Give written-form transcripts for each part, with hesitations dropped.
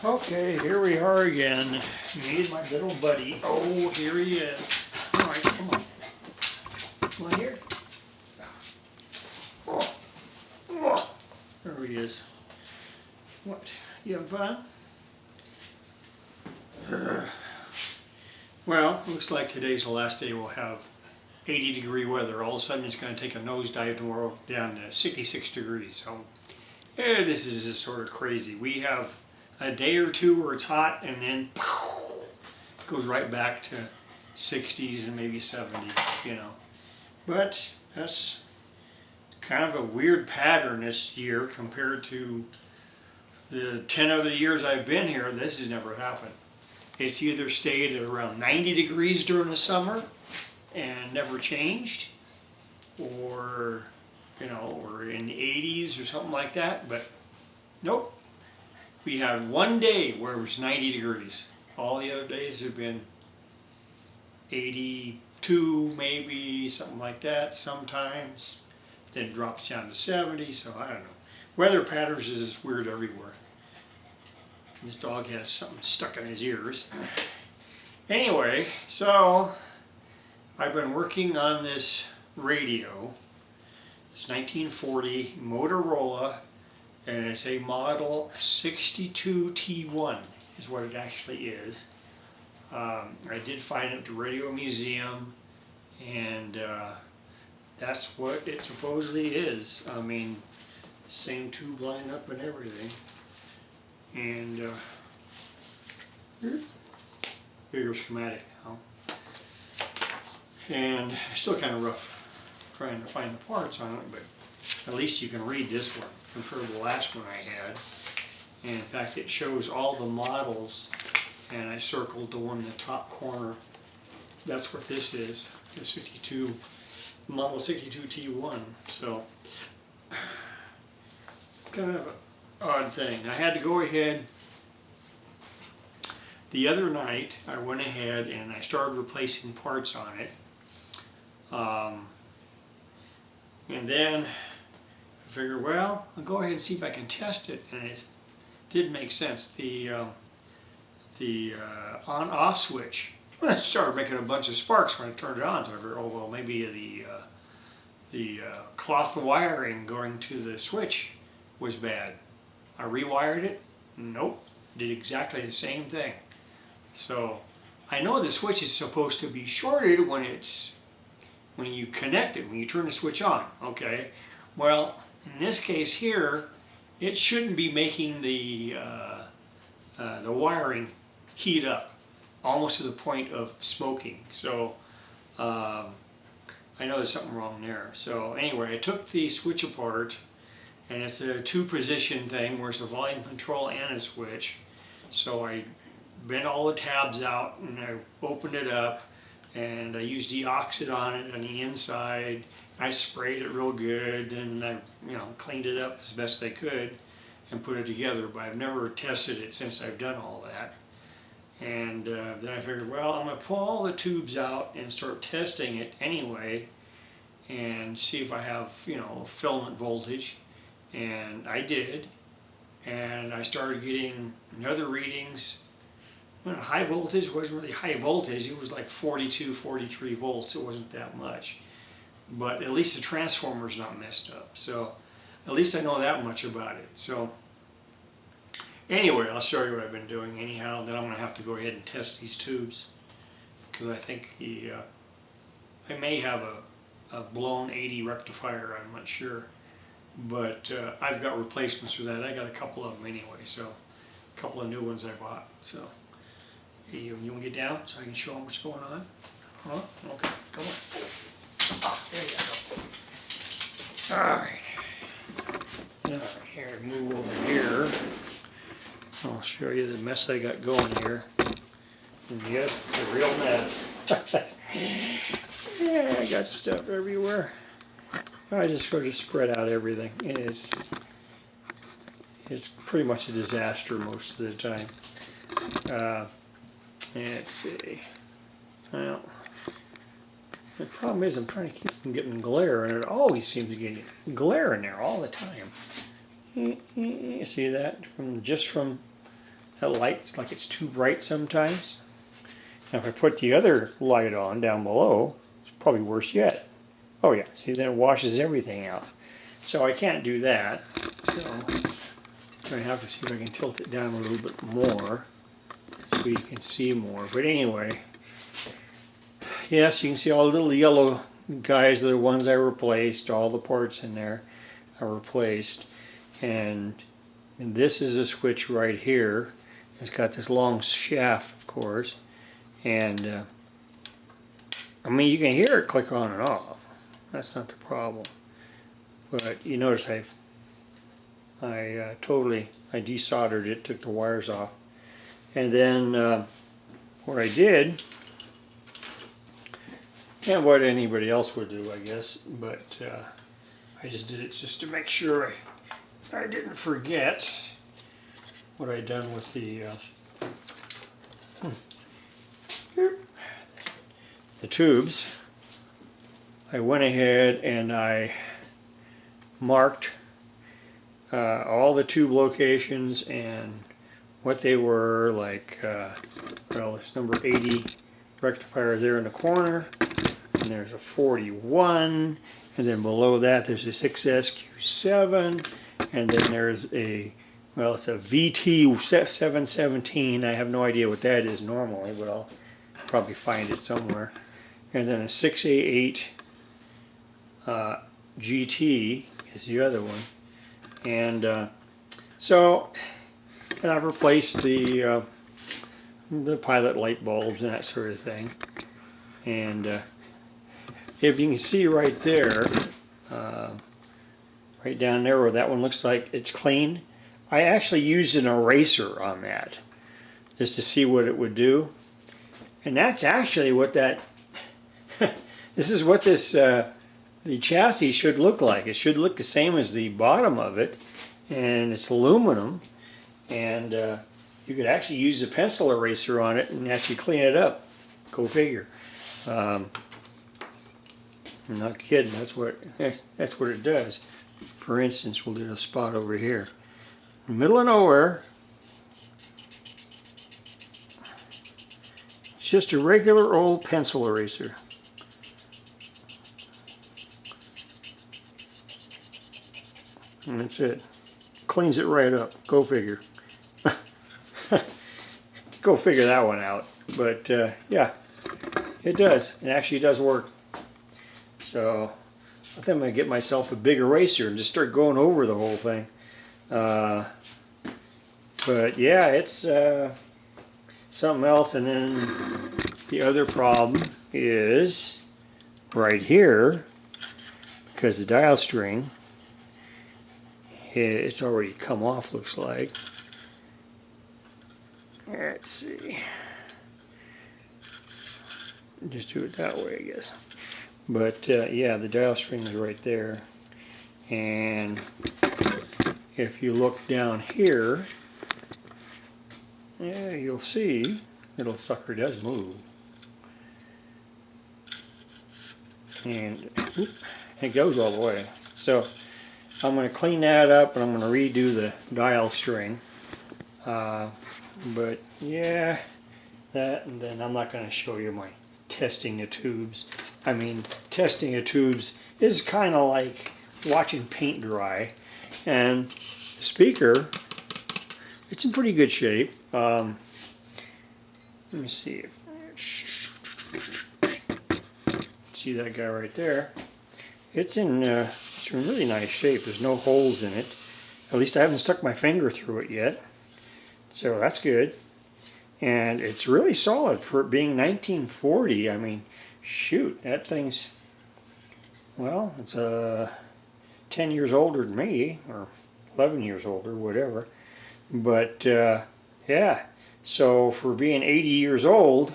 Okay, here we are again. Me and my little buddy. Oh, here he is. All right, come on. Come on here. Oh, oh. There he is. What? You having fun? Well, looks like today's the last day we'll have 80-degree weather. All of a sudden it's going to take a nosedive tomorrow down to 66 degrees. So, yeah, this is just sort of crazy. We have a day or two where it's hot and then it goes right back to 60s and maybe 70, you know. But that's kind of a weird pattern this year compared to the 10 other years I've been here. This has never happened. It's either stayed at around 90 degrees during the summer and never changed, or, you know, or in the 80s or something like that, but nope. We had one day where it was 90 degrees. All the other days have been 82 maybe, something like that sometimes. Then it drops down to 70, so I don't know. Weather patterns is just weird everywhere. This dog has something stuck in his ears. Anyway, so I've been working on this radio. It's 1940 Motorola, and it's a model 62T1 is what it actually is. I did find it at the Radio Museum, and that's what it supposedly is. I mean, same tube lineup and everything. And bigger schematic now. And it's still kind of rough trying to find the parts on it, but at least you can read this one compared to the last one I had. And in fact, it shows all the models, and I circled the one in the top corner. That's what this is, the 62, model 62T1. So, kind of an odd thing. I had to go ahead. The other night, I went ahead and I started replacing parts on it. And then I figured, well, I'll go ahead and see if I can test it. And it did make sense. The on-off switch started making a bunch of sparks when I turned it on. So I figured, oh, well, maybe the cloth wiring going to the switch was bad. I rewired it. Nope. Did exactly the same thing. So I know the switch is supposed to be shorted when you connect it, when you turn the switch on. Okay. Well, in this case here, it shouldn't be making the wiring heat up almost to the point of smoking. So I know there's something wrong there. So anyway, I took the switch apart, and it's a two-position thing where it's a volume control and a switch. So I bent all the tabs out and I opened it up, and I used deoxit on it on the inside. I sprayed it real good, and I, cleaned it up as best I could and put it together. But I've never tested it since I've done all that. And then I figured, well, I'm going to pull all the tubes out and start testing it anyway, and see if I have, filament voltage. And I did, and I started getting other readings. High voltage wasn't really high voltage. It was like 42, 43 volts. It wasn't that much. But at least the transformer's not messed up. So at least I know that much about it. So anyway, I'll show you what I've been doing anyhow. Then I'm going to have to go ahead and test these tubes, because I think I may have a blown 80 rectifier. I'm not sure. But I've got replacements for that. I got a couple of them anyway. So a couple of new ones I bought. So you want to get down so I can show them what's going on? Huh? Okay, come on. Oh, there you go. Alright. Now, here, move over here. I'll show you the mess I got going here. And yes, it's a real mess. Yeah, I got stuff everywhere. I just go to spread out everything. It's pretty much a disaster most of the time. Let's see. Well, the problem is I'm trying to keep from getting glare, and it always seems to get glare in there all the time. You see that? Just from that light's like it's too bright sometimes. Now if I put the other light on down below, it's probably worse yet. Oh yeah, see, then it washes everything out. So I can't do that. So I have to see if I can tilt it down a little bit more so you can see more. But anyway, yes, you can see all the little yellow guys are the ones I replaced. All the parts in there are replaced. And this is a switch right here. It's got this long shaft, of course. And I mean, you can hear it click on and off. That's not the problem. But you notice I desoldered it, took the wires off. And then what I did, and what anybody else would do, I guess, but I just did it just to make sure I didn't forget what I'd done with the tubes. I went ahead and I marked all the tube locations and what they were, like, well, it's number 80 rectifier there in the corner, and there's a 41, and then below that there's a 6SQ7, and then there's a, well, it's a VT717. I have no idea what that is normally, but I'll probably find it somewhere. And then a 6A8 GT is the other one. And so, and I've replaced the pilot light bulbs and that sort of thing. And if you can see right there, right down there where that one looks like it's clean, I actually used an eraser on that just to see what it would do. And that's actually what that, this is what this, the chassis should look like. It should look the same as the bottom of it, and it's aluminum, and you could actually use a pencil eraser on it and actually clean it up. Go figure. I'm not kidding. That's what it does. For instance, we'll do a spot over here, in the middle of nowhere. It's just a regular old pencil eraser. And that's it. Cleans it right up. Go figure. Go figure that one out. But yeah, it does. It actually does work. So I think I'm going to get myself a big eraser and just start going over the whole thing. But yeah, it's something else. And then the other problem is right here, because the dial string, it's already come off, looks like. Let's see. Just do it that way, I guess. But yeah, the dial string is right there. And if you look down here, yeah, you'll see little sucker does move. And it goes all the way. So I'm going to clean that up, and I'm going to redo the dial string. But yeah, that, and then I'm not going to show you my testing the tubes. I mean, testing the tubes is kind of like watching paint dry. And the speaker, it's in pretty good shape. Let me see if, see that guy right there. It's in really nice shape. There's no holes in it. At least I haven't stuck my finger through it yet. So that's good. And it's really solid for it being 1940. I mean, shoot, that thing's, well, it's 10 years older than me, or 11 years older, whatever. But yeah, so for being 80 years old,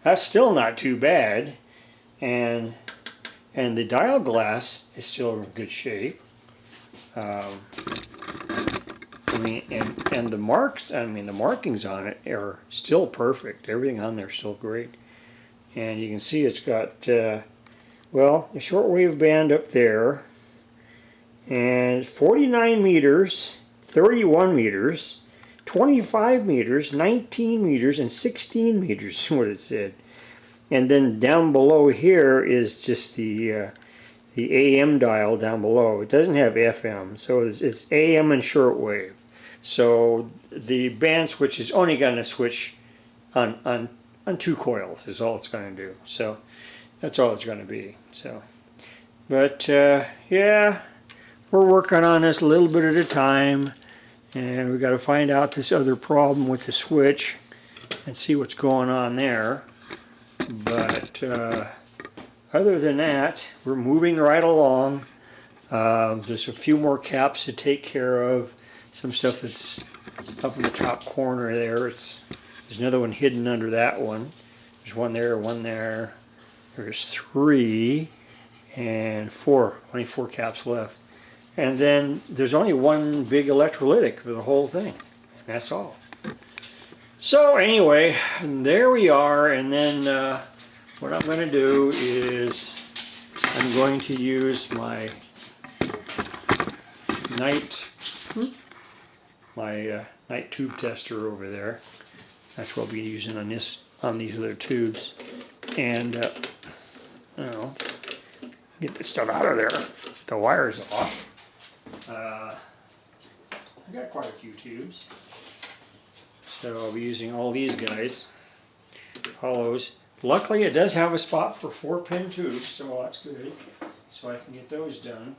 that's still not too bad. And the dial glass is still in good shape. I mean, and the marks, I mean, the markings on it are still perfect. Everything on there is still great. And you can see it's got, well, the shortwave band up there, and 49 meters, 31 meters, 25 meters, 19 meters, and 16 meters is what it said. And then down below here is just the AM dial down below. It doesn't have FM, so it's AM and shortwave. So the band switch is only going to switch on 2 coils is all it's going to do. So that's all it's going to be. So, but yeah, we're working on this a little bit at a time, and we got to find out this other problem with the switch and see what's going on there. But other than that, we're moving right along. There's a few more caps to take care of. Some stuff that's up in the top corner there. There's another one hidden under that one. There's one there, one there. There's 3 and 4. Only 4 caps left. And then there's only one big electrolytic for the whole thing. And that's all. So anyway, there we are. And then what I'm going to do is I'm going to use my night tube tester over there. That's what I'll be using on these other tubes. And get this stuff out of there. The wire's off. I got quite a few tubes. So I'll be using all these guys. Hollows. Luckily it does have a spot for 4-pin tubes, so that's good. So I can get those done.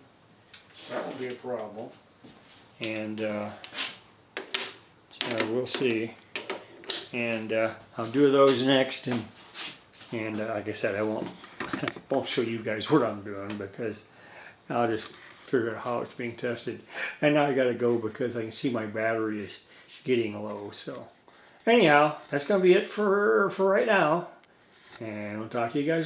That won't be a problem. And so we'll see. And I'll do those next. And like I said, I won't show you guys what I'm doing because I'll just figure out how it's being tested. And now I gotta go because I can see my battery is getting low. So anyhow, that's gonna be it for right now. And we'll talk to you guys